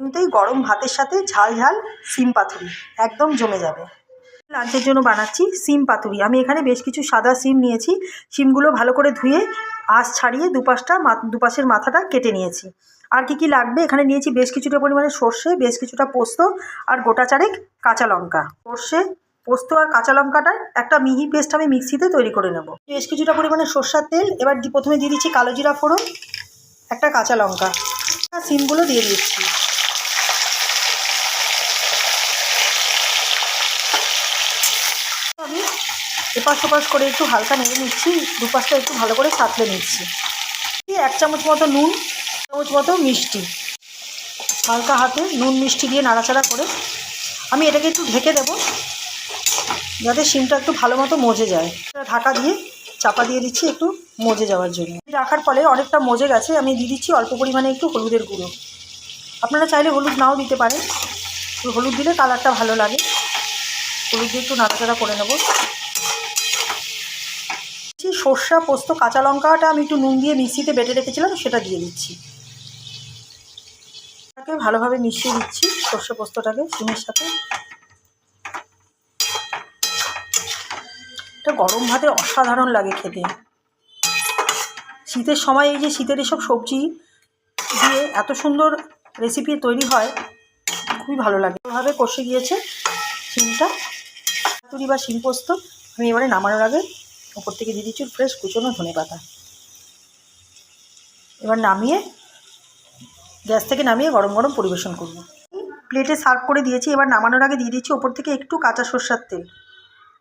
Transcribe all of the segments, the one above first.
কিন্তু এই গরম ভাতের সাথে ঝাল ঝাল সিম পাতুরি একদম জমে যাবে। লাঞ্চের জন্য বানাচ্ছি সিম পাতুরি। আমি এখানে বেশ কিছু সাদা সিম নিয়েছি। সিমগুলো ভালো করে ধুয়ে আঁশ ছাড়িয়ে দুপাশের মাথাটা কেটে নিয়েছি। আর কি কি লাগবে, এখানে নিয়েছি বেশ কিছুটা পরিমাণে সর্ষে, বেশ কিছুটা পোস্ত আর গোটা চারেক কাঁচা লঙ্কা। সর্ষে, পোস্ত আর কাঁচা লঙ্কাটার একটা মিহি পেস্ট আমি মিক্সিতে তৈরি করে নেব। বেশ কিছুটা পরিমাণে সর্ষার তেল। এবার প্রথমে দিয়ে দিচ্ছি কালো জিরা ফোড়ন, একটা কাঁচা লঙ্কা, সিমগুলো দিয়ে দিচ্ছি। আমি এপাশ ওপাশ করে একটু হালকা নেড়ে নিচ্ছি, দুপাশটা একটু ভালো করে সাঁতলে নিচ্ছি। 1 চামচ মতো নুন, 1 চামচ মতো মিষ্টি, হালকা হাতে নুন মিষ্টি দিয়ে নাড়াচাড়া করে আমি এটাকে একটু ঢেকে দেবো যাতে সিমটা একটু ভালো মতো মজে যায়। ঢাকা দিয়ে চাপা দিয়ে দিচ্ছি একটু মজে যাওয়ার জন্য। রাখার ফলে অনেকটা মজে গেছে। আমি দিয়ে দিচ্ছি অল্প পরিমাণে একটু হলুদের গুঁড়ো। আপনারা চাইলে হলুদ নাও দিতে পারেন, হলুদ দিলে কালারটা ভালো লাগে। হলুদ দিয়ে একটু নাড়াচাড়া করে নেব। সর্ষা, পোস্ত, কাঁচা লঙ্কাটা আমি একটু নুন দিয়ে মিক্সিতে বেটে রেখেছিলাম, সেটা দিয়ে দিচ্ছি। এটাকে ভালোভাবে মিশিয়ে দিচ্ছি সর্ষে পোস্তটাকে সিমের সাথে। এটা গরম ভাতে অসাধারণ লাগে খেতে। শীতের সময় এই যে শীতের এসব সবজি দিয়ে এত সুন্দর রেসিপি তৈরি হয়, খুবই ভালো লাগে। ভাবে কষে গিয়েছে সিমটা, পাতুরি বা শিম পোস্ত। আমি এবারে নামানোর আগে ওপর থেকে দিয়ে দিচ্ছি ফ্রেশ কুচনো ধনেপাতা। এবার নামিয়ে গ্যাস থেকে নামিয়ে গরম গরম পরিবেশন করব। প্লেটে সার্ভ করে দিয়েছি। এবার নামানোর আগে দিয়ে দিচ্ছি ওপর থেকে একটু কাঁচা সরষের তেল।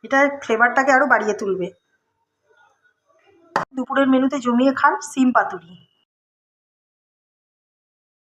এটা ফ্লেভারটাকে আরও বাড়িয়ে তুলবে। দুপুরের মেনুতে জমিয়ে খান সিম পাতুরি।